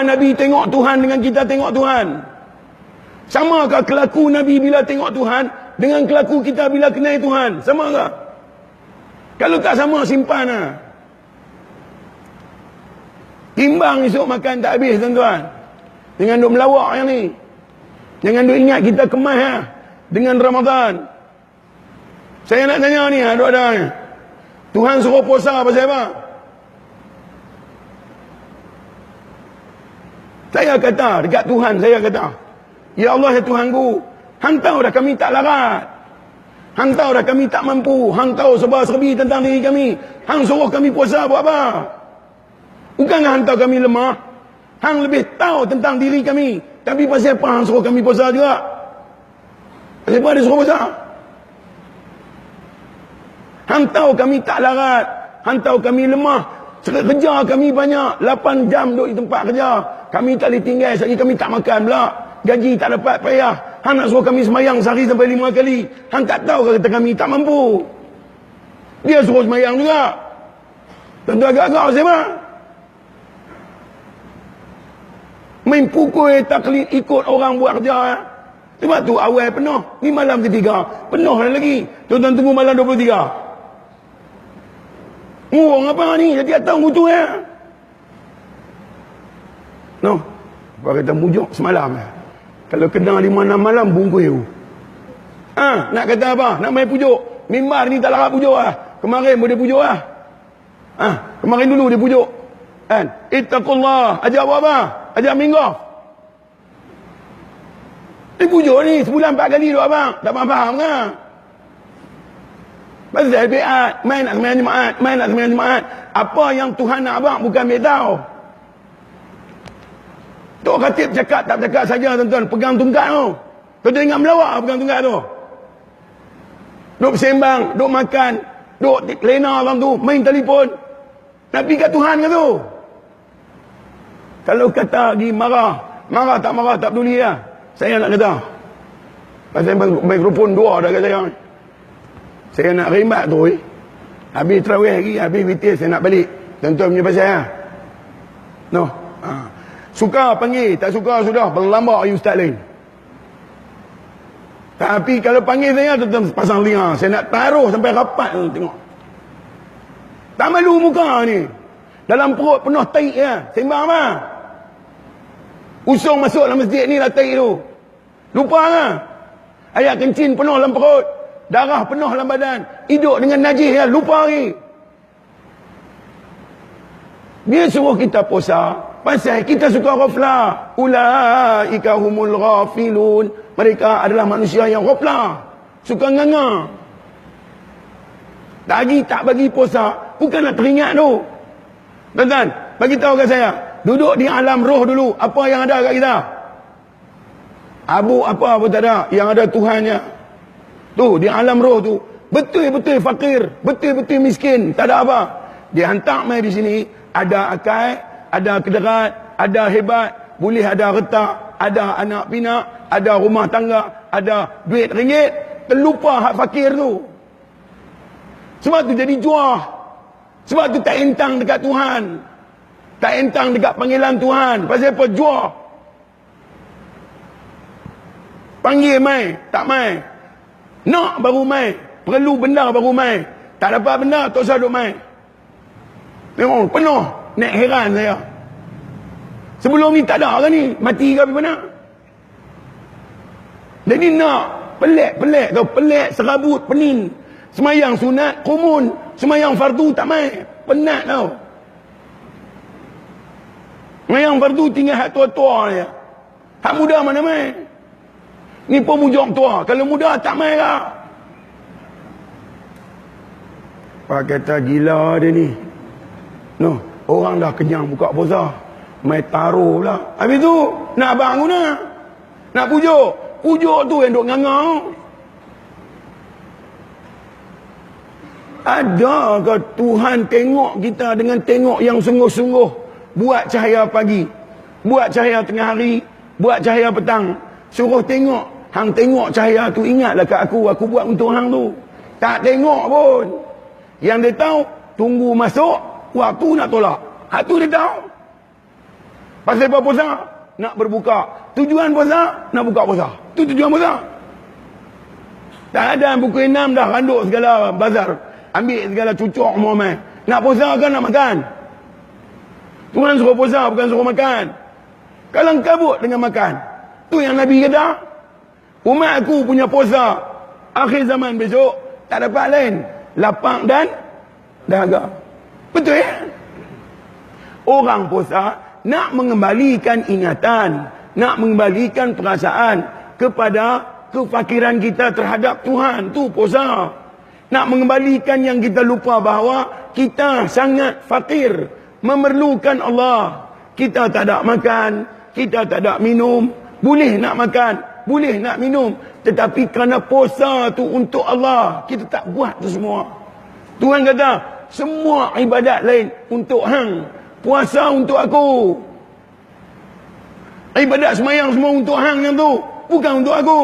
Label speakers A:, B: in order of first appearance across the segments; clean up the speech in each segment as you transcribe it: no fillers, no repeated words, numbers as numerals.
A: Nabi tengok Tuhan dengan kita tengok Tuhan? Samakah kelaku Nabi bila tengok Tuhan dengan kelaku kita bila kenal Tuhan? Sama tak? Kalau tak sama, simpan lah. Timbang esok makan tak habis, tuan-tuan. Dengan duk melawak yang ni. Jangan duk ingat kita kemas lah dengan Ramadan. Saya nak tanya ni, ada ni. Tuhan suruh puasa pasal apa? Saya kata, dekat Tuhan saya kata, ya Allah, ya Tuhanku, Hang tahu dah kami tak larat. Hang tahu dah kami tak mampu. Hang tahu serba-serbi tentang diri kami. Hang suruh kami puasa buat apa? Bukanlah Hang tahu kami lemah. Hang lebih tahu tentang diri kami. Tapi pasal apa Hang suruh kami puasa juga? Pasal apa dia suruh puasa? Hang tahu kami tak larat. Hang tahu kami lemah. Kerja kami banyak, 8 jam duduk di tempat kerja. Kami tak boleh tinggal, sekali kami tak makan pula. Gaji tak dapat, payah. Hang nak suruh kami semayang sehari sampai 5 kali. Hang tak tahu kata kami tak mampu. Dia suruh semayang juga. Tentu agak-agak siapa? Main pukul taklid ikut orang buat kerja. Sebab tu awal penuh. Ni malam ketiga. Penuh lagi. Tuan-tuan tunggu malam 23. Ngurung apa ni? Jadi datang butuh ya. No. Apa kata mujuk semalam. Kalau kena 5-6 malam bungkus you. Nak kata apa? Nak main pujuk. Mimbar ni tak larat pujuk lah. Kemarin boleh pujuk lah. Kemarin dulu dia pujuk. Kan? Ittaqullah. Ajak buat apa? Ajak minggah. Dia pujuk ni sebulan 4 kali duk abang. Tak faham kan? Pasal biat, main nak sembahyang Jumaat, main nak sembahyang Jumaat. Apa yang Tuhan nak abang bukan ambil tahu. Tok Khatib cakap tak cakap saja tuan-tuan, pegang tungkat tu. Tuan-tuan ingat melawak pegang tungkat tu. Duk sembang, duk makan, duk lena abang tu, main telefon. Nak pergi kat Tuhan ke tu? Kalau kata lagi marah tak peduli lah. Saya nak kata. Pasal mikrofon 2 dah kat saya. Saya nak rimbat tu. Habis terawih lagi, habis witir saya nak balik. Tuan-tuan punya pasal lah. No. Suka panggil, tak suka sudah berlambak you ustaz lain. Tapi kalau panggil saya, tuan-tuan pasang telinga. Saya nak taruh sampai rapat tu tengok. Tak malu muka ni. Dalam perut penuh taik ya. Sembang apa? Usung masuk dalam masjid ni lah taik tu. Lupa lah. Ayat kencing penuh dalam perut. Darah penuh dalam badan. Hidup dengan najis ya. Lupa lagi. Dia suruh kita puasa. Pasal kita suka ghaflah. Ulaika humul ghafilun. Mereka adalah manusia yang ghaflah. Suka nganga. Tak bagi puasa. Bukan nak teringat tu. Tuan-tuan, bagi tahu kat saya. Duduk di alam roh dulu. Apa yang ada kat kita? Abu apa pun tak ada. Yang ada Tuhannya. Tu, di alam roh tu. Betul-betul fakir. Betul-betul miskin. Tak ada apa. Dia hantar mai di sini. Ada akal. Ada kederat. Ada hebat. Boleh ada retak. Ada anak pinak. Ada rumah tangga. Ada duit ringgit. Terlupa hak fakir tu. Sebab tu jadi juah. Sebab tu tak entang dekat Tuhan. Tak entang dekat panggilan Tuhan. Pasal apa? Juah. Panggil mai. Tak mai. Nak baru mai. Perlu benda baru mai. Tak dapat benda, tak usah duk mai. Tengok, penuh. Nak heran saya. Sebelum ni tak ada kan ni? Mati ke mana? Jadi nak. Pelik kau. Pelik, serabut, penin. Semayang sunat, kumun. Semayang fardu tak mai. Penat tau. Semayang fardu tinggal hak tua-tua je. Hak muda mana mai? Ni pun mujur tua. Kalau muda tak mai lah. Pak kata gila dia ni. No, orang dah kenyang buka puasa. Mai taruh pula. Habis tu, nak abang guna. Nak pujuk. Pujuk tu yang duk ngangau. Adakah Tuhan tengok kita dengan tengok yang sungguh-sungguh? Buat cahaya pagi. Buat cahaya tengah hari. Buat cahaya petang. Suruh tengok. Hang tengok cahaya tu, ingatlah kat aku. Aku buat untuk hang tu. Tak tengok pun. Yang dia tahu, tunggu masuk, waktu nak tolak. Hak tu dia tahu. Pasal apa puasa? Nak berbuka. Tujuan puasa? Nak buka puasa. Itu tujuan puasa. Tak ada buku 6 dah randuk segala bazar. Ambil segala cucuk semua. Nak puasa kan nak makan? Tuhan suruh puasa, bukan suruh makan. Kalau kabut dengan makan. Tu yang Nabi kata. Umat aku punya puasa akhir zaman besok tak dapat lain. Lapang dan dahaga. Betul ya? Orang puasa nak mengembalikan ingatan, nak mengembalikan perasaan kepada kefakiran kita terhadap Tuhan. Tu puasa. Nak mengembalikan yang kita lupa bahawa kita sangat fakir, memerlukan Allah. Kita tak ada makan, kita tak ada minum. Boleh nak makan, boleh nak minum, tetapi kerana puasa tu untuk Allah, kita tak buat tu semua. Tuhan kata, semua ibadat lain untuk hang, puasa untuk aku. Ibadat semayang semua untuk hang yang tu, bukan untuk aku.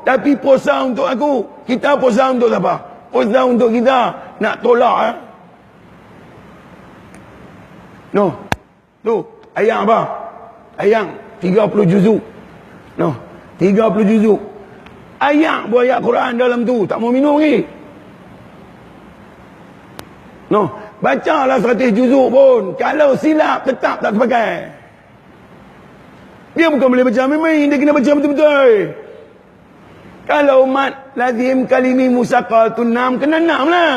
A: Tapi puasa untuk aku. Kita puasa untuk siapa? Puasa untuk kita nak tolak. No. Tu, ayat apa? Ayat 30 juzuk. No, 30 juzuk. Ayat ayat Quran dalam tu, tak mau minum lagi. No, bacalah 100 juzuk pun, kalau silap tetap tak terpakai. Dia bukan boleh baca main-main, dia kena baca betul-betul. Kalau mat lazim kalimi musaqatun nam, kena 6 lah.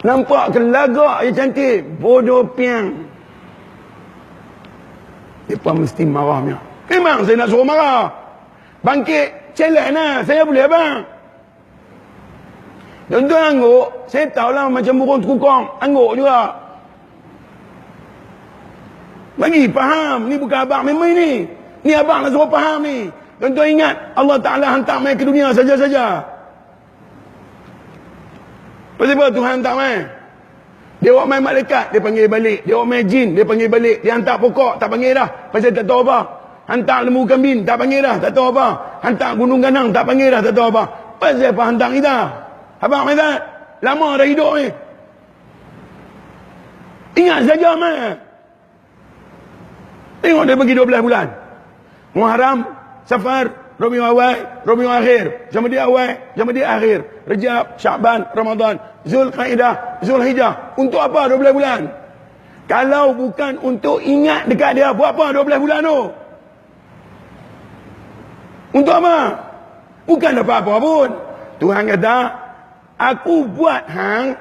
A: Nampak ke lagak yang cantik, bodoh piang. Mereka mesti marahnya. Memang saya nak suruh marah. Bangkit, challenge lah. Saya boleh abang. Tuan-tuan angguk, saya tahulah macam burung tekukong. Angguk juga. Bagi faham. Ni bukan abang memang ni. Ni abang nak suruh faham ni. Tuan-tuan ingat, Allah Ta'ala hantar mai ke dunia saja-saja. Pasal apa Tuhan hantar mai? Dia buat main malaikat, dia panggil balik. Dia buat main jin, dia panggil balik. Dia hantar pokok, tak panggil dah. Pasal tak tahu apa. Hantar lembu kambing, tak panggil dah. Tak tahu apa. Hantar gunung ganang, tak panggil dah. Tak tahu apa. Pasal apa hantar kita? Abang Mazat, lama dah hidup ni. Ingat saja mai. Tengok dia bagi 12 bulan. Muharram, Safar, Rabiul Awal, Rabiul Akhir, Jamadil Awal, Jamadil Akhir, Rejab, Syaban, Ramadan, Zulqaidah, Zulhijjah. Untuk apa 12 bulan? Kalau bukan untuk ingat dekat dia, buat apa 12 bulan tu? Untuk apa? Bukan apa-apa pun. Tuhan kata, aku buat hang,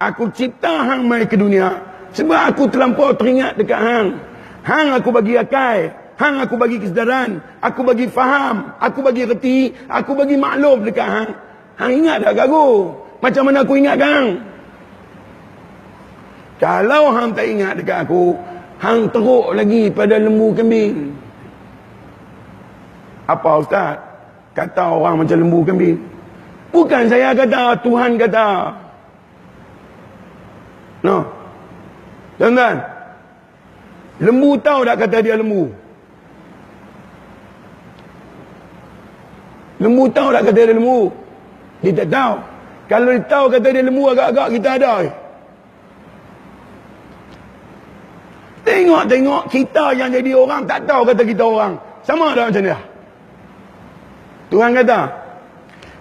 A: aku cipta hang mai ke dunia sebab aku terlampau teringat dekat hang. Hang aku bagi akal, hang aku bagi kesedaran, aku bagi faham, aku bagi reti, aku bagi maklum dekat hang. Hang ingat tak aku? Macam mana aku ingat hang? Kalau hang tak ingat dekat aku, hang teruk lagi pada lembu kambing. Apa ustaz? Kata orang macam lembu kambing. Bukan saya kata, Tuhan kata. No. Tuan-tuan, lembu tahu tak kata dia lembu? Lembu tahu tak kata dia lembu? Dia tak tahu. Kalau dia tahu kata dia lembu, agak-agak kita ada. Tengok-tengok kita yang jadi orang tak tahu kata kita orang. Sama ada macam dia. Tuhan kata,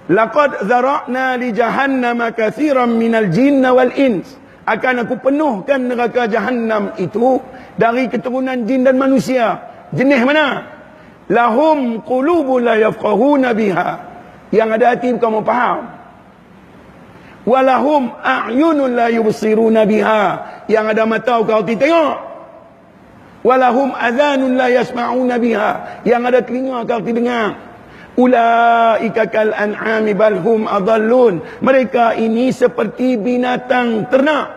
A: laqad zara'na li jahannama katsiran minal jinni wal ins. Akan aku penuhkan neraka Jahannam itu dari keturunan jin dan manusia. Jenis mana? Lahum qulubun la yafqahuna biha. Yang ada hati bukan mau faham. Walahum a'yunun la yubsiruna biha. Yang ada mata bukan hati tengok. Walahum adhanun la yasma'una biha. Yang ada telinga bukan hati dengar. Ulaika kal an'ami bal hum adallun. Mereka ini seperti binatang ternak,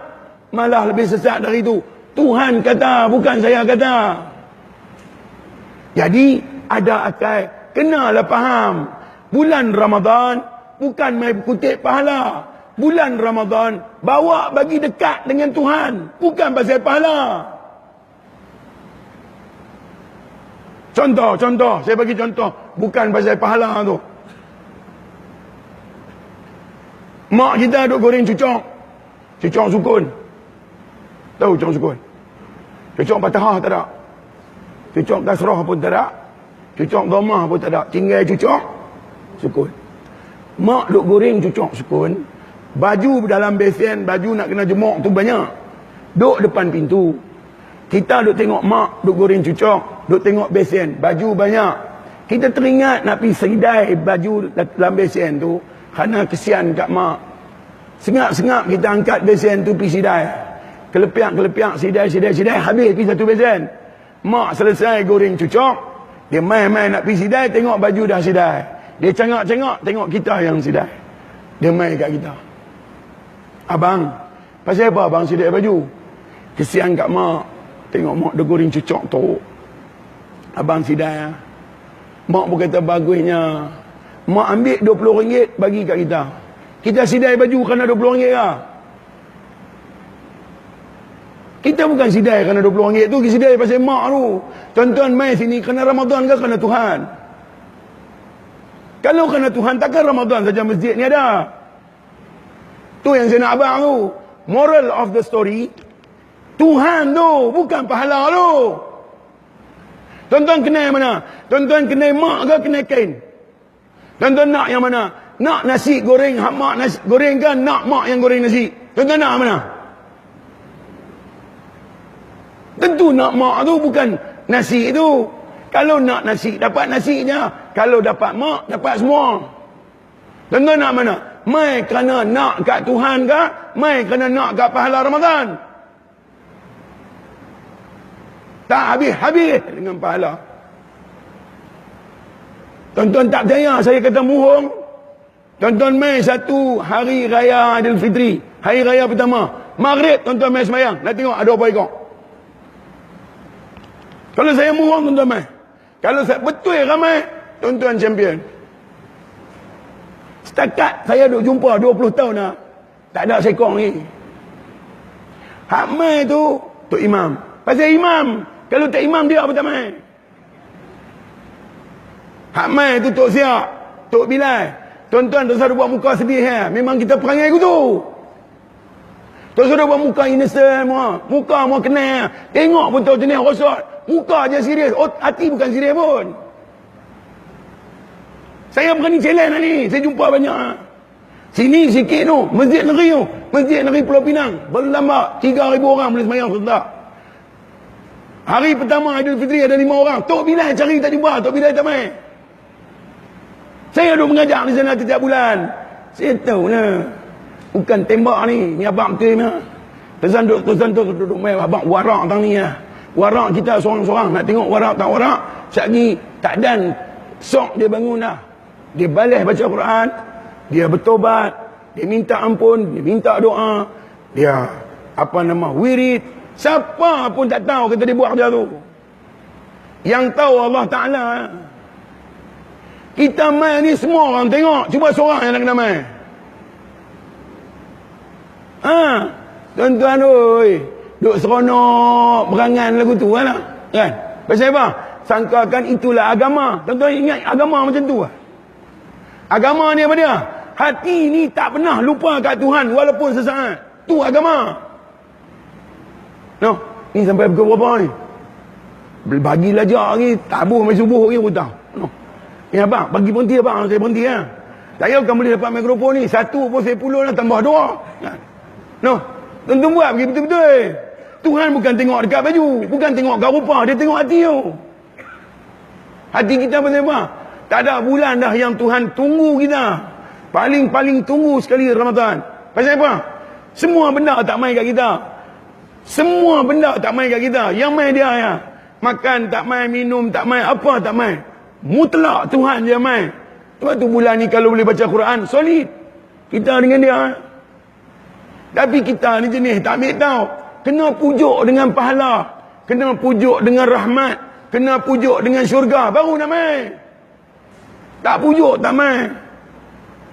A: malah lebih sesat dari itu. Tuhan kata, bukan saya kata. Jadi ada akal, kenalah faham. Bulan Ramadan bukan main kutip pahala. Bulan Ramadan bawa bagi dekat dengan Tuhan, bukan pasal pahala. Contoh, saya bagi contoh. Bukan pasal pahala tu. Mak kita duk goreng cucuk. Cucuk sukun. Tahu cucuk sukun? Cucuk fathah tak ada. Cucuk kasrah pun tak ada. Cucuk dhammah pun tak ada. Tinggal cucuk sukun. Mak duk goreng cucuk sukun. Baju dalam besen, baju nak kena jemuk tu banyak. Duk depan pintu. Kita duk tengok mak duk goreng cucuk, duk tengok besen, baju banyak. Kita teringat nak pergi sedai baju dalam besen tu kerana kesian kat mak. Sengap-sengap kita angkat besen tu pergi sedai. Kelepiak-kelepiak sedai, habis pergi satu besen. Mak selesai goreng cucuk, dia main-main nak pergi sedai, tengok baju dah sedai. Dia cengak-cengak tengok kita yang sedai. Dia main kat kita. Abang, pasal apa abang sedai baju? Kesian kat mak. Tengok mak dia goreng cucuk tu. Abang sedai. Mak pun kata bagusnya. Mak ambil RM20 bagi kat kita. Kita sedai baju kerana RM20 lah. Kita bukan sedai kerana RM20 tu. Kita sedai pasal mak tu. Tuan-tuan main sini kerana Ramadan ke kerana Tuhan? Kalau kerana Tuhan, takkan Ramadan saja masjid ni ada. Tu yang saya nak abang tu. Moral of the story, Tuhan tu, bukan pahala tu. Tuan-tuan kena yang mana? Tuan-tuan kena mak ke kena kain? Tuan-tuan nak yang mana? Nak nasi goreng, hak mak nasi goreng kan? Nak mak yang goreng nasi? Tuan-tuan nak mana? Tentu nak mak tu, bukan nasi tu. Kalau nak nasi, dapat nasi je. Kalau dapat mak, dapat semua. Tuan-tuan nak mana? Mai kerana nak kat Tuhan ke? Mai kerana nak kat pahala Ramadan? Tak habis-habis dengan pahala. Tuan-tuan tak percaya saya kata muhung? Tuan-tuan mai satu hari raya Aidilfitri, hari raya pertama, maghrib tuan-tuan mai sembahyang, nak tengok ada apa ikut. Kalau saya muhung tuan-tuan mai. Kalau saya betul ramai, tuan-tuan champion. Setakat saya duk jumpa 20 tahun dah, tak ada sekong ni. Hak mai tu Tok Imam. Pasal imam, kalau tak imam dia apa tak mai? Hak mai tu Tok Siak, Tok Bilal. Tuan-tuan tak usah buat muka sedih ya. Memang kita perangai gitu. Tak usah buat muka innocent semua. Muka mau kenal. Tengok pun tahu jenis rosot. Muka je serius. Hati bukan serius pun. Saya berani challenge ni. Saya jumpa banyak. Sini sikit tu. Masjid Negeri tu. Masjid Negeri Pulau Pinang. Berlambak 3,000 orang boleh semayang serentak. Hari pertama Aidilfitri ada 5 orang. Tok Bilal cari tak jumpa. Tok Bilal tak main. Saya duduk mengajar di sana setiap bulan. Saya tahu lah. Bukan tembak ni. Ni abang betul ni. Terusan duduk main. Abang warak tang ni lah. Warak kita seorang-seorang. Nak tengok warak tak warak. Sekali tak dan. Sok dia bangun dah. Dia balas baca Quran. Dia bertobat. Dia minta ampun. Dia minta doa. Dia wirid. Siapa pun tak tahu kata dia buat kerja tu. Yang tahu Allah Ta'ala. Kita main ni semua orang tengok. Cuba seorang yang nak kena main. Tuan-tuan oi. Duk seronok berangan lagu tu lah. Kan? Pasal apa? Sangkakan itulah agama. Tuan-tuan ingat agama macam tu lah. Agama ni apa dia? Hati ni tak pernah lupa kat Tuhan walaupun sesaat. Tu agama. No, ni sampai pukul berapa ni? Bagi lajak ni, tabuh sampai subuh ni pun tahu. No. Ya abang, bagi berhenti abang, saya berhenti ya. Tak payah kamu boleh dapat mikrofon ni, satu pun saya puluh lah, tambah 2. No, tuan-tuan buat pergi betul-betul. Tuhan bukan tengok dekat baju, bukan tengok kat rupa, dia tengok hati tu. Hati kita pasal apa? Tak ada bulan dah yang Tuhan tunggu kita. Paling-paling tunggu sekali Ramadan. Pasal apa? Semua benda tak main kat kita. Semua benda tak main kat kita. Yang main dia ya. Makan tak main, minum tak main, apa tak main. Mutlak Tuhan je main. Sebab tu bulan ni kalau boleh baca Quran, solid. Kita dengan dia. Tapi kita ni jenis tak ambil tahu. Kena pujuk dengan pahala. Kena pujuk dengan rahmat. Kena pujuk dengan syurga. Baru nak main. Tak pujuk tak main.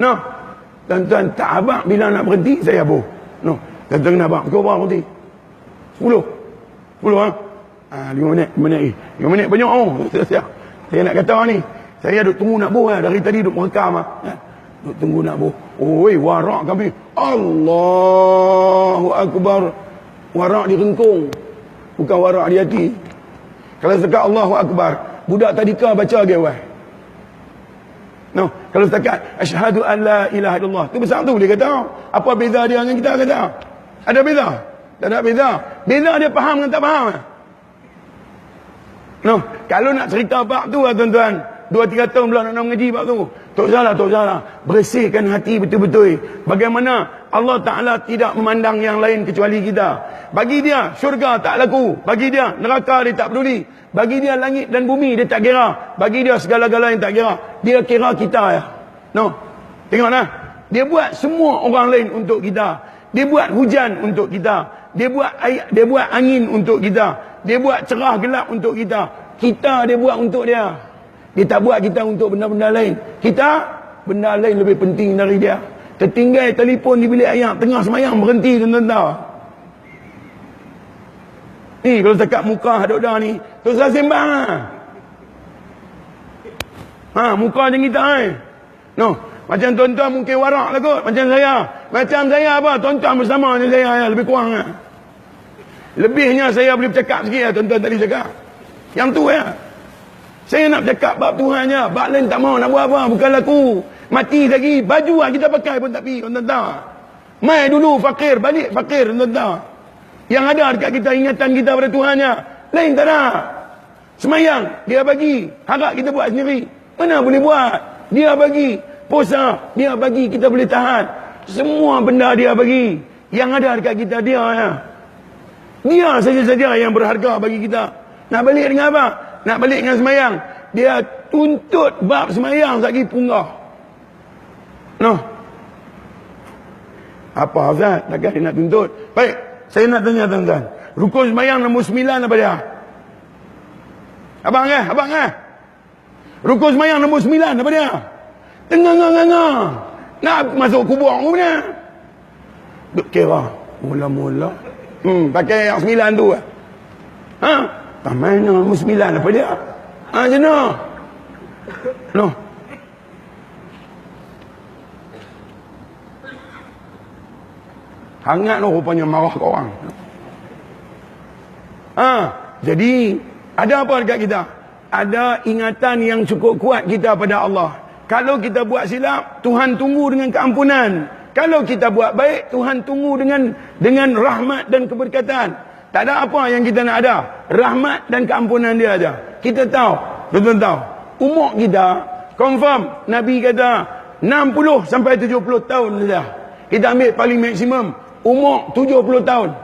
A: No. Tuan-tuan tak abang bila nak berhenti, saya abuh. No. Tuan-tuan kena abang. Kau abang berhenti. 10 ha? 5 minit lagi. 5 minit banyak saya nak kata ni. Saya duduk tunggu nak buh dari tadi duduk merekam duduk tunggu nak buh. Oi, warak kami. Allahu Akbar. Warak di rengkung. bukan warak di hati. Kalau setakat Allahu Akbar, budak tadika baca gewai. No, kalau setakat asyhadu an la ilaha illallah, tu besar tu dia kata. Apa beza dia dengan kita kata? Ada beza? Tak ada beza. Beza dia faham dengan tak faham. No, kalau nak cerita bab tu tuan-tuan, 2-3 tahun belum nak mengaji bab tu. Tak salah. Bersihkan hati betul-betul. Bagaimana Allah Ta'ala tidak memandang yang lain kecuali kita. Bagi dia syurga tak laku. Bagi dia neraka dia tak peduli. Bagi dia langit dan bumi dia tak kira. Bagi dia segala-gala yang tak kira. Dia kira kita ya. No. Tengoklah. Dia buat semua orang lain untuk kita. Dia buat hujan untuk kita. Dia buat angin untuk kita. Dia buat cerah gelap untuk kita. Kita dia buat untuk dia. Dia tak buat kita untuk benda-benda lain. Kita, benda lain lebih penting dari dia. Tertinggal telefon di bilik ayah, tengah semayang berhenti tuan-tuan. Ni kalau dekat muka dok dah ni, tu saya sembang muka macam kita No, macam tuan-tuan mungkin warak lah kot, macam saya. Macam saya apa? Tuan-tuan bersama dengan saya lebih kurang Lebihnya saya boleh bercakap sikit tuan-tuan tadi cakap. Yang tu Saya nak bercakap bab Tuhan je. Bab lain tak mau nak buat apa. Bukan laku. Mati lagi. Baju kita pakai pun tak pergi. Tuan-tuan. Mai dulu fakir. Balik fakir. Tuan-tuan. Yang ada dekat kita ingatan kita pada Tuhan je. Lain tak ada. Semayang. Dia bagi. Harap kita buat sendiri. Mana boleh buat. Dia bagi. Puasa. Dia bagi. Kita boleh tahan. Semua benda dia bagi. Yang ada dekat kita dia Dia saja-saja yang berharga bagi kita. Nak balik dengan apa? Nak balik dengan semayang. Dia tuntut bab semayang lagi punggah. No. Apa Ustaz? Takkan dia nak tuntut? Baik. Saya nak tanya tuan-tuan. Rukun semayang nombor 9 apa dia? Abang Rukun semayang nombor 9 apa dia? Tengah-tengah. Nak masuk kubur punya. Duk kira. Mula-mula. Pakai yang 9 tu. Mana nombor 9 apa dia? Macam mana? No. Hangat lah rupanya marah ke orang. Jadi, ada apa dekat kita? Ada ingatan yang cukup kuat kita pada Allah. Kalau kita buat silap, Tuhan tunggu dengan keampunan. Kalau kita buat baik, Tuhan tunggu dengan rahmat dan keberkatan. Tak ada apa yang kita nak ada. Rahmat dan keampunan dia aja. Kita tahu. Tuan-tuan tahu. Umur kita, confirm. Nabi kata, 60 sampai 70 tahun saja. Kita ambil paling maksimum. Umur 70 tahun.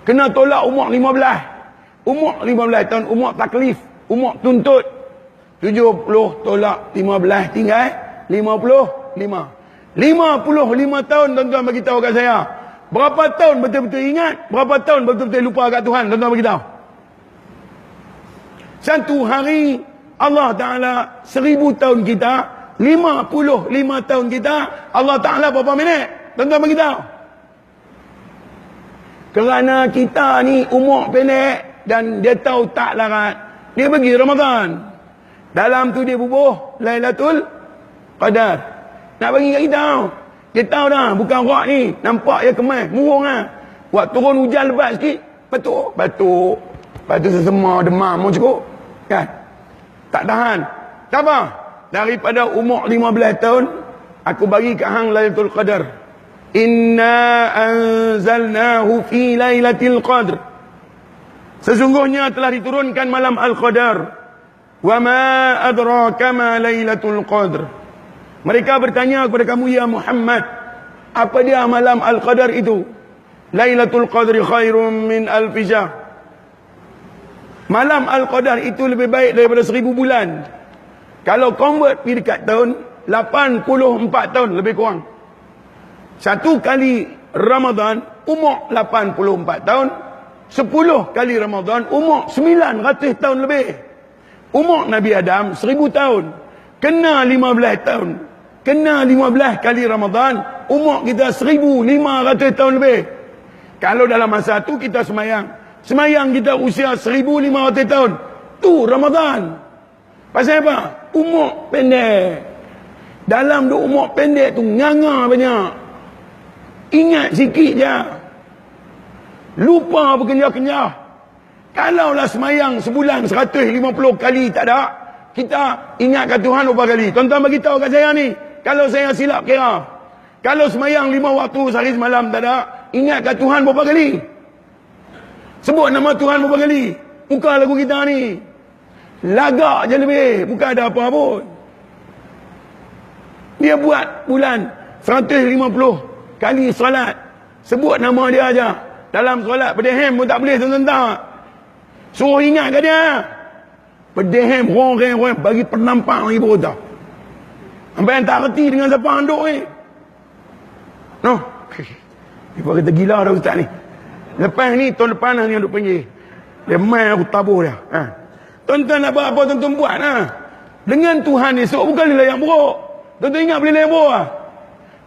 A: Kena tolak umur 15. Umur 15 tahun. Umur taklif. Umur tuntut. 70 tolak 15. Tinggal 55. 55 tahun tuan-tuan bagi tahu kat saya. Berapa tahun betul-betul ingat, berapa tahun betul-betul lupa kat Tuhan, tuan-tuan beritahu. Satu hari Allah Ta'ala 1000 tahun kita, 55 tahun kita, Allah Ta'ala berapa minit? Tuan-tuan beritahu. Kerana kita ni umur pendek dan dia tahu tak larat, dia pergi Ramadan. Dalam tu dia bubuh Lailatul Qadar. Nak bagi kat kita. Dia tahu dah, bukan rock ni. Nampak dia kemas, murung lah. Buat turun hujan lebat sikit, batuk. Lepas tu sesema, demam, mau cukup. Kan? Tak tahan. Tak apa. Daripada umur 15 tahun, aku bagi kat hang Lailatul Qadar. Inna anzalnahu fi Lailatul Qadr. Sesungguhnya telah diturunkan malam Al-Qadar. Wa ma adraka ma Lailatul Qadr. Mereka bertanya kepada kamu, ya Muhammad, apa dia malam Al-Qadar itu? Lailatul Qadri khairum min alfi syahr. Malam Al-Qadar itu lebih baik daripada 1000 bulan. Kalau convert pergi dekat tahun, 84 tahun lebih kurang. Satu kali Ramadan, umur 84 tahun. 10 kali Ramadan, umur 900 tahun lebih. Umur Nabi Adam 1000 tahun. Kena 15 tahun. Kena 15 kali Ramadan, umur kita 1500 tahun lebih. Kalau dalam masa tu kita semayang. Semayang kita usia 1500 tahun. Tu Ramadan. Pasal apa? Umur pendek. Dalam tu umur pendek tu nganga banyak. Ingat sikit je. Lupa berkenyah-kenyah. Kalaulah semayang sebulan 150 kali tak ada, kita ingatkan Tuhan berapa kali? Tuan-tuan bagi tahu kat saya ni, kalau saya silap kira, kalau semayang 5 waktu sehari semalam tak ada, ingatkan Tuhan berapa kali? Sebut nama Tuhan berapa kali? Muka lagu kita ni lagak je lebih, bukan ada apa pun. Dia buat bulan 150 kali solat, sebut nama dia aja. Dalam solat berdehem pun tak boleh, tuan-tuan. Suruh ingat kat dia. Berdehem, orang bagi penampak lagi baru tahu. Sampai yang tak reti dengan siapa handuk ni. No. Dia kata gila dah ustaz ni. Lepas ni, tahun depan lah ni duk panggil. Dia main aku tabuh dia. Tuan-tuan nak buat apa, tuan-tuan buat lah. Dengan Tuhan esok, bukan dia layak buruk. Tuan-tuan ingat boleh layak buruk lah.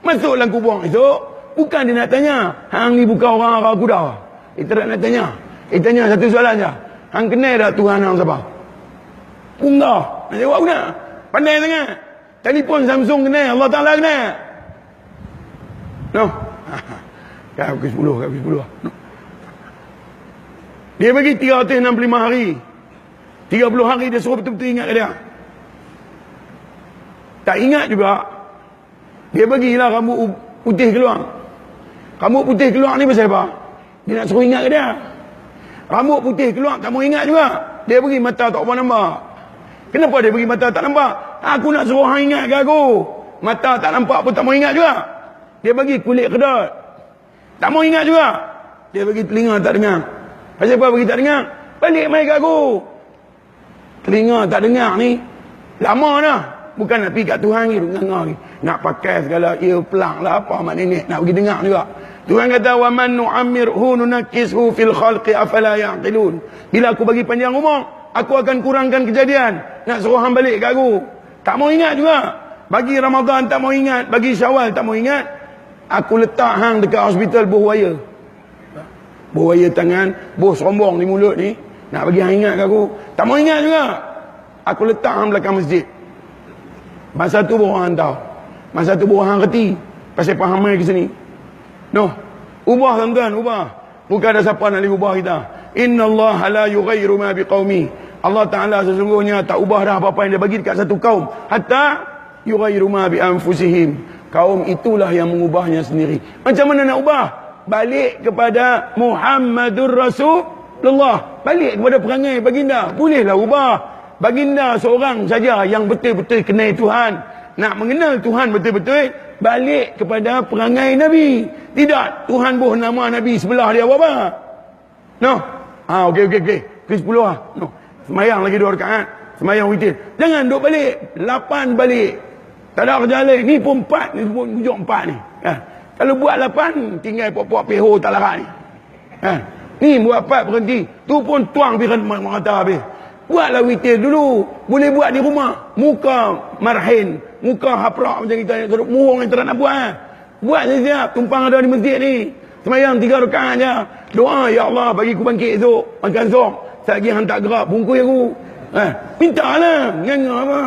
A: Masuk dalam kubur esok, bukan dia nak tanya, hang ni bukan orang arah kuda. Dia tak nak tanya. Dia tanya satu soalan je. Hang kenal tak Tuhan hang siapa? Punggah. Nak jawab guna. Pandai sangat. Telefon Samsung kenal, Allah Ta'ala kenal. No. Kat pukul 10, kat pukul 10. No. Dia bagi 365 hari. 30 hari dia suruh betul-betul ingat ke dia. Tak ingat juga. Dia bagilah rambut putih keluar. Rambut putih keluar ni pasal apa? Dia nak suruh ingat ke dia. Rambut putih keluar tak mau ingat juga. Dia bagi mata tak apa nampak. Kenapa dia bagi mata tak nampak? Aku nak suruh hang ingat ke aku? Mata tak nampak pun tak mau ingat juga. Dia bagi kulit kedut. Tak mau ingat juga. Dia bagi telinga tak dengar. Pasal apa bagi tak dengar? Balik mai ke aku. Telinga tak dengar ni lama dah. Bukan nak pergi kat Tuhan ni, dengar ni. Nak pakai segala earplug lah apa mak nenek nak pergi dengar juga. Tuhan kata wa man nu'ammirhu nunakkishu fil khalqi afala ya'qilun. Bila aku bagi panjang umur, aku akan kurangkan kejadian. Nak suruh hang balik kat aku. Tak mau ingat juga. Bagi Ramadan tak mau ingat, bagi Syawal tak mau ingat. Aku letak hang dekat hospital buh waya. Buh waya tangan, buh sombong di mulut ni. Nak bagi hang ingat kat aku. Tak mau ingat juga. Aku letak hang belakang masjid. Masa tu baru hang tahu. Masa tu baru hang reti. Pasal faham mai ke sini. No. Ubah tuan-tuan, ubah. Bukan ada siapa nak ubah kita. Inna Allah la yughayyiru ma biqaumi. Allah Ta'ala sesungguhnya tak ubah dah apa-apa yang dia bagi dekat satu kaum. Hatta yughayyiru ma bi anfusihim. Kaum itulah yang mengubahnya sendiri. Macam mana nak ubah? Balik kepada Muhammadur Rasulullah. Balik kepada perangai baginda. Bolehlah ubah. Baginda seorang saja yang betul-betul kenal Tuhan. Nak mengenal Tuhan betul-betul, balik kepada perangai Nabi. Tidak, Tuhan buh nama Nabi sebelah dia apa-apa. No. Okey. Ke 10 lah. No. Semayang lagi 2 rakaat. Semayang witir. Jangan duduk balik. 8 balik. Tak ada kerja lain. Ni pun 4. Ni pun hujung 4 ni. Kalau buat 8, tinggal puak-puak peho tak larat ni. Ni buat 4 berhenti. Tu pun tuang pergi mata habis. Buatlah witir dulu. Boleh buat di rumah. Muka marhin. Muka haprak macam kita. Murung yang tak nak buat. Buat siap-siap. Tumpang ada di masjid ni. Semayang 3 rakaat je. Doa, ya Allah bagi aku bangkit esok. Makan sok. Selagi hang tak gerak. Bungkus aku. Minta lah. Nganga apa.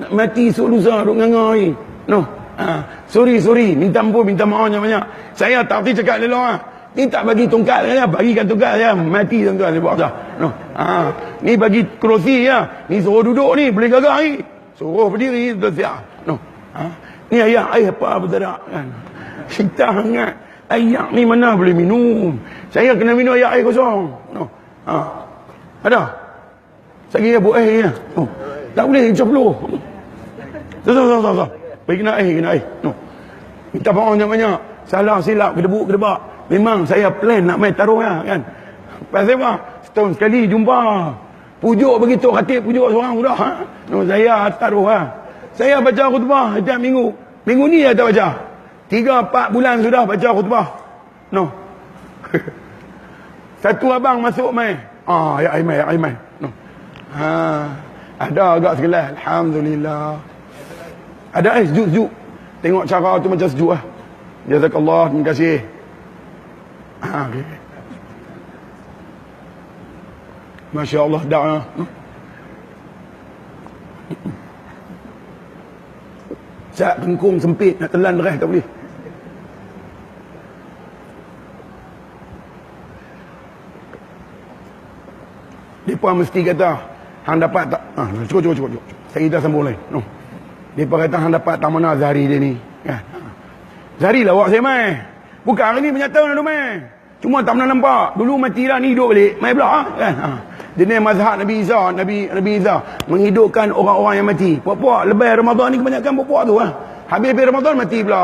A: Nak mati esok lusa. Duk nganga ni. No. Sorry. Minta ampun. Minta maaf banyak. Saya tak pergi cakap lelah lah. Ni tak bagi tongkat saja, bagikan tongkat saja. Mati tuan-tuan dia buat dah. No. Ni bagi kerusi ya. Ni suruh duduk ni, boleh gagah ni. Suruh berdiri tu siap. No. Ni air apa tak ada kan. Kita hangat. Air ni mana boleh minum. Saya kena minum air kosong. No. Ada. Saya buat air ni. No. Tak boleh ceploh. Sah. Pergi kena air. No. Minta maaf banyak. Salah silap kedebuk-kedebak. Memang saya plan nak main taruh lah kan. Pasal apa? Setahun sekali jumpa. Pujuk begitu khatib pujuk seorang sudah. No, saya taruh lah. Saya baca khutbah setiap minggu. Minggu ni saya tak baca. 3-4 bulan sudah baca khutbah. No. Satu abang masuk main. Ya Aiman. No. Ada agak segelas. Alhamdulillah. Ada sejuk. Tengok cara tu macam sejuk lah. Jazakallah, terima kasih. Okay. Masya Allah, dah. Saat kengkung sempit, nak telan derah tak boleh. Mereka mesti kata, hang dapat tak? Cukup. Saya kita sambung lain. No. Mereka kata, hang dapat tak mana Zahri dia ni. Kan? Zahri lah awak saya mai. Bukan hari ni menyata nak mai. Cuma tak pernah nampak. Dulu mati dah, ni hidup balik. Mai pula. Kan? Jenis mazhab Nabi Isa. Nabi Isa menghidupkan orang-orang yang mati. Puak-puak, lebih Ramadan ni kebanyakan puak-puak tu. Habis Ramadan mati pula.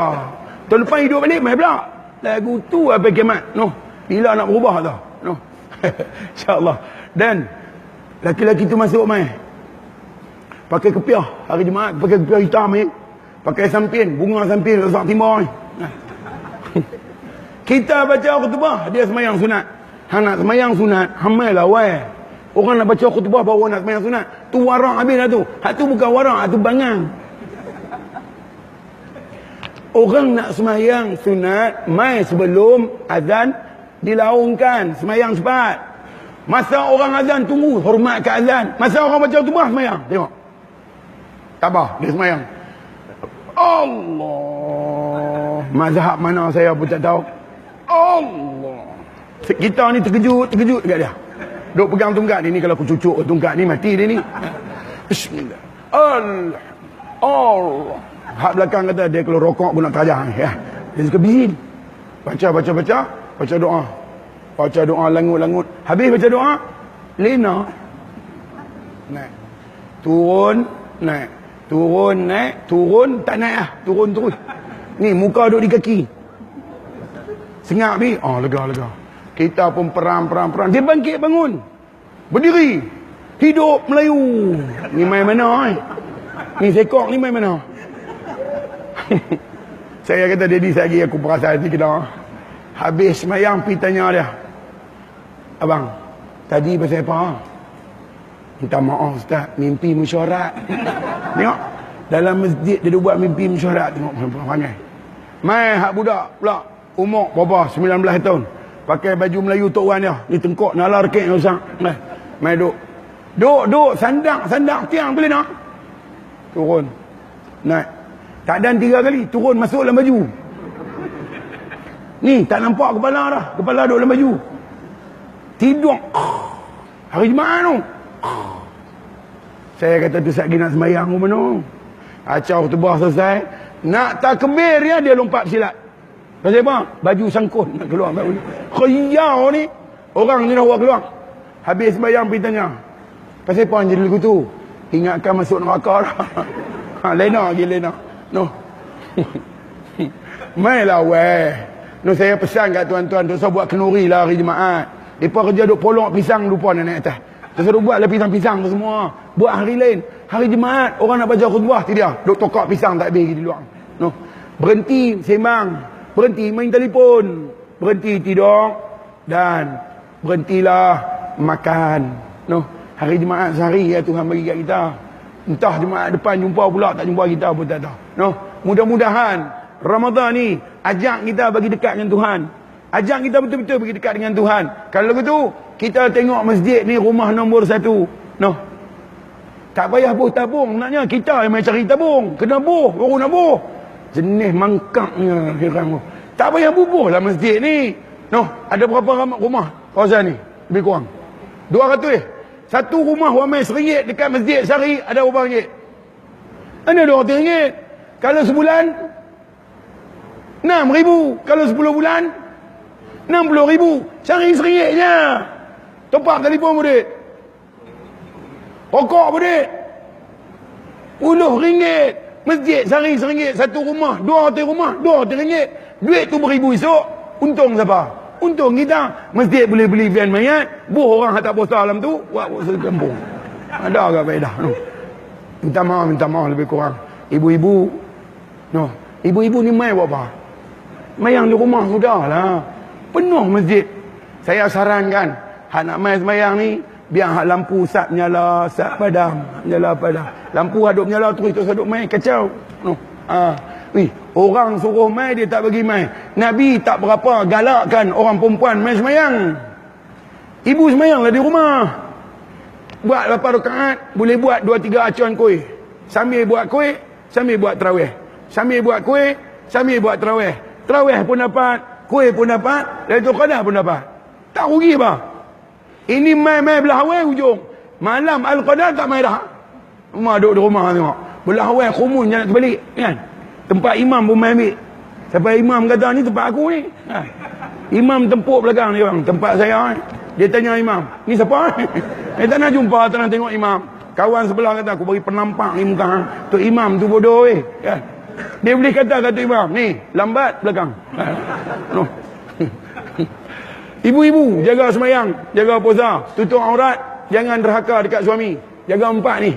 A: Tahun depan hidup balik, mai pula. Lagu tu apa kiamat. No. Bila nak berubah tu. No. InsyaAllah. Dan laki-laki tu masuk mai. Pakai kepiah hari Jumaat, pakai kepiah hitam ni. Pakai sampin, bunga sampin letak timur ni. Kita baca khutbah, dia semayang sunat. Hang nak semayang sunat, hamailah weh. Orang nak baca khutbah baru nak semayang sunat. Tu warak habis dah tu. Hak tu bukan warak, hak tu bangang. Orang nak semayang sunat mai sebelum azan dilaungkan, semayang cepat. Masa orang azan tunggu, hormat ke azan. Masa orang baca khutbah semayang, tengok. Tak apa, dia semayang. Allah. Mazhab mana saya pun tak tahu. Allah. Kita ni terkejut dekat dia. Duk pegang tungkat ni kalau aku cucuk tungkat ni mati dia ni. Bismillah. Allah. Hak belakang kata dia kalau rokok pun nak terajah. Ya. Dia suka bizin. Baca doa. Baca doa langut-langut. Habis baca doa, lena. Naik. Turun, naik. Turun, naik. Turun, tak naik lah. Turun terus. Ni muka duduk di kaki. Sengak bi. Lega. Kita pun perang. Dia bangkit bangun. Berdiri. Hidup Melayu. Ni main mana? Ni sekok ni main mana? Saya kata Daddy lagi aku perasan hati kita. Habis semayang pergi tanya dia. Abang, tadi pasal apa? Minta maaf Ustaz, mimpi mesyuarat. Tengok. Dalam masjid dia buat mimpi mesyuarat. Tengok perangai. Mai hak budak pula. Umur berapa? 19 tahun. Pakai baju Melayu Tok Wan dia. Ni tengkok nalar kek usang. Mai duk. Duk sandak tiang boleh nak. Turun. Naik. Tak dan 3 kali turun masuk dalam baju. Ni tak nampak kepala dah. Kepala duk dalam baju. Tidur. Hari Jumaat tu. Saya kata tu lagi nak sembahyang ke mana? Acau khutbah selesai. Nak takbir dia lompat silat. Pasal apa? Baju sangkut nak keluar. Khiyau ni. Orang ni nak buat keluar. Habis sembahyang pergi tanya. Pasal apa jadi lagu tu? Ingatkan masuk neraka dah. Lena lagi lena. No. Mailah weh. No, saya pesan kat tuan-tuan tu buat kenuri lah hari Jumaat. Depa kerja duk polok pisang lupa nak naik atas. Terus buatlah pisang-pisang tu semua. Buat hari lain. Hari Jumaat orang nak baca khutbah tidak. Duk tokak pisang tak habis di luar. No. Berhenti sembang. Berhenti main telefon. Berhenti tidur dan berhentilah makan. No. Hari Jumaat sehari ya Tuhan bagi kat kita. Entah Jumaat depan jumpa pula tak jumpa kita pun tak tahu. No. Mudah-mudahan Ramadan ni ajak kita bagi dekat dengan Tuhan. Ajak kita betul-betul bagi dekat dengan Tuhan. Kalau begitu kita tengok masjid ni rumah nombor 1. No. Tak payah buh tabung. Naknya kita yang main cari tabung. Kena buh, baru nak buh. Jenis mangkaknya hirang. Tak payah bubuh lah masjid ni. No. Ada berapa rumah kawasan ni? Lebih kurang 200 Satu rumah ramai RM1 dekat masjid sehari ada berapa ringgit? Ada RM200. Kalau sebulan RM6,000. Kalau 10 bulan RM60,000. Sehari RM1 je. Topak telefon bodit. Rokok bodit. RM10. Masjid sehari RM1. Satu rumah, 200 rumah, RM200. Duit tu beribu esok. Untung siapa? Untung kita. Masjid boleh beli van mayat. Buh orang tak puasa dalam tu. Buat sekampung. Ada agak faedah. No. Minta maaf lebih kurang. Ibu-ibu. No. Ibu-ibu ni mai buat apa? Mayang di rumah sudah lah. Penuh masjid. Saya sarankan. Hak nak mai semayang ni. Biar hak lampu sat menyala. Sat padam. Menyala padam. Lampu haduk menyala terus haduk mai. Kacau. No. Orang suruh mai dia tak bagi mai. Nabi tak berapa galakkan orang perempuan mai semayang. Ibu semayanglah di rumah. Buat 8 rakaat. Boleh buat 2-3 acuan kuih. Sambil buat kuih. Sambil buat tarawih. Sambil buat kuih. Sambil buat tarawih. Tarawih pun dapat. Kuih pun dapat. Lailatul Qadar pun dapat. Tak rugi apa? Ini mai belah awal hujung. Malam Al-Qadar tak main dah. Rumah duduk di rumah tengok. Belah awal kumun je nak terbalik. Kan? Tempat imam pun main ambil. Sampai imam kata ni tempat aku ni. Ha. Imam tempuk belakang dia orang. Tempat saya ni. Dia tanya imam. Ni siapa? Dia tak nak jumpa, tak nak tengok imam. Kawan sebelah kata aku bagi penampak ni muka. Tu imam tu bodoh weh. Kan? Dia boleh kata imam. Ni lambat belakang. No. Ibu-ibu jaga semayang, jaga puasa, tutup aurat, jangan derhaka dekat suami. Jaga 4 ni.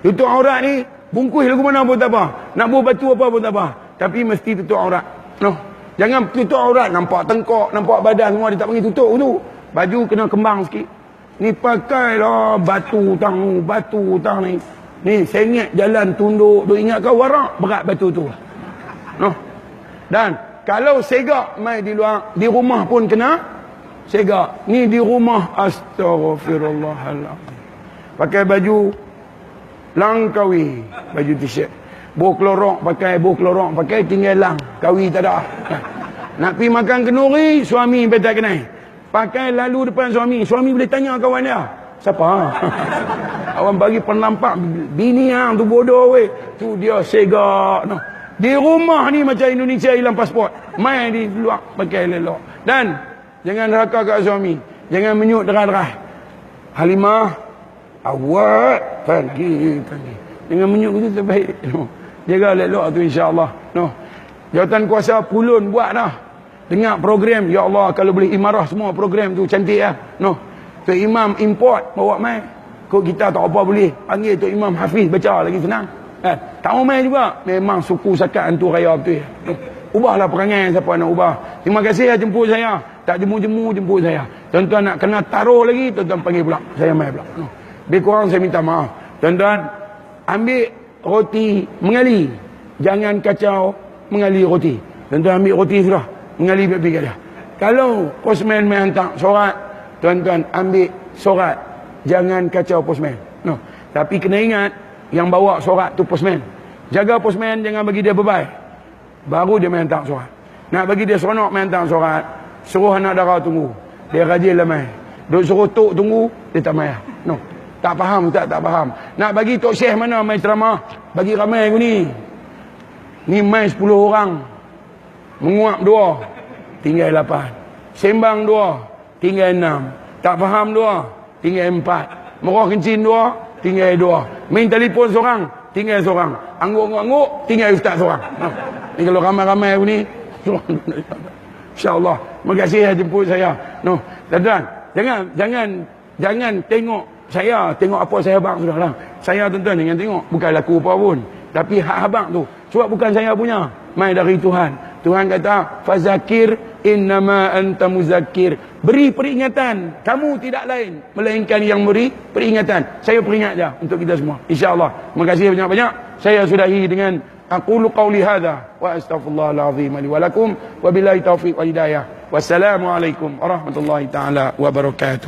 A: Tutup aurat ni, bungkus lagu mana pun tak apa. Nak buah batu apa pun tak apa. Tapi mesti tutup aurat. No. Jangan tutup aurat, nampak tengkok, nampak badan semua, dia tak panggil tutup tu. Baju kena kembang sikit. Ni pakailah batu hutang ni. Ni sengit jalan tunduk, duk ingat kau warak, berat batu tu. No. Dan kalau segak mai di luar, di rumah pun kena segak. Ni di rumah, astagfirullahaladzim. Pakai baju langkawi, baju t-shirt. Buah kelorok pakai tinggal lang. Kawi tak ada. Nak pergi makan kenduri, suami tak kenal. Pakai lalu depan suami. Suami boleh tanya kawan dia. Siapa? Awang bagi penampak bini hang tu bodoh weh. Tu dia segak. No. Di rumah ni macam Indonesia hilang pasport. Main di luar pakai lelok. Dan jangan neraka kat suami. Jangan menyut derah-derah. Halimah, awak pagi. Jangan menyut begitu terbaik. No. Jaga lelok tu insya-Allah. No. Jawatan kuasa Pulun buat dah. Dengar program, ya Allah kalau boleh imarah semua program tu cantik lah. No. Tok Imam import bawa mai. Kok kita tak apa boleh. Panggil Tok Imam Hafiz baca lagi senang. Tak mau mai juga. Memang suku sakat hantu raya betul. No. Ubahlah perangai siapa nak ubah. Terima kasih ya jemput saya. Tak jemu-jemu jemput saya. Tuan-tuan nak kena taruh lagi, tuan-tuan panggil pula. Saya mai pula. No. Lebih kurang saya minta maaf. Tuan-tuan, ambil roti mengali. Jangan kacau mengali roti. Tuan-tuan ambil roti sudah. Mengali baik-baik kat dia. Kalau postman mai hantar surat, tuan-tuan ambil surat. Jangan kacau postman. No. Tapi kena ingat, yang bawa surat tu postman. Jaga postman, jangan bagi dia bebai. Baru dia main hantar surat. Nak bagi dia seronok main hantar surat, suruh anak dara tunggu. Dia rajin lah main. Duk suruh tok tunggu, dia tak main. No. Tak faham, tak faham. Nak bagi tok syekh mana main ceramah, bagi ramai aku ni. Ni main 10 orang. Menguap 2, tinggal 8. Sembang 2, tinggal 6. Tak faham 2, tinggal 4. Merah kencing 2, tinggal 2. Main telefon seorang, tinggal seorang. Angguk-angguk, tinggal ustaz seorang. No. Ni kalau ramai-ramai aku ni, insya-Allah. Terima kasih jemput saya. No, tuan-tuan, jangan tengok saya, tengok apa saya abang sudahlah. Saya tuan-tuan jangan tengok, bukan laku apa pun. Tapi hak abang tu, sebab bukan saya punya, mai dari Tuhan. Tuhan kata, fazakir innama anta muzakkir. Beri peringatan, kamu tidak lain melainkan yang beri peringatan. Saya peringat je untuk kita semua, insya-Allah. Terima kasih banyak-banyak. Saya sudahi dengan aqulu qawli hadza wa astaghfirullahal azim li wa lakum wa billahi taufiq wal hidayah. Wassalamualaikum warahmatullahi taala wabarakatuh.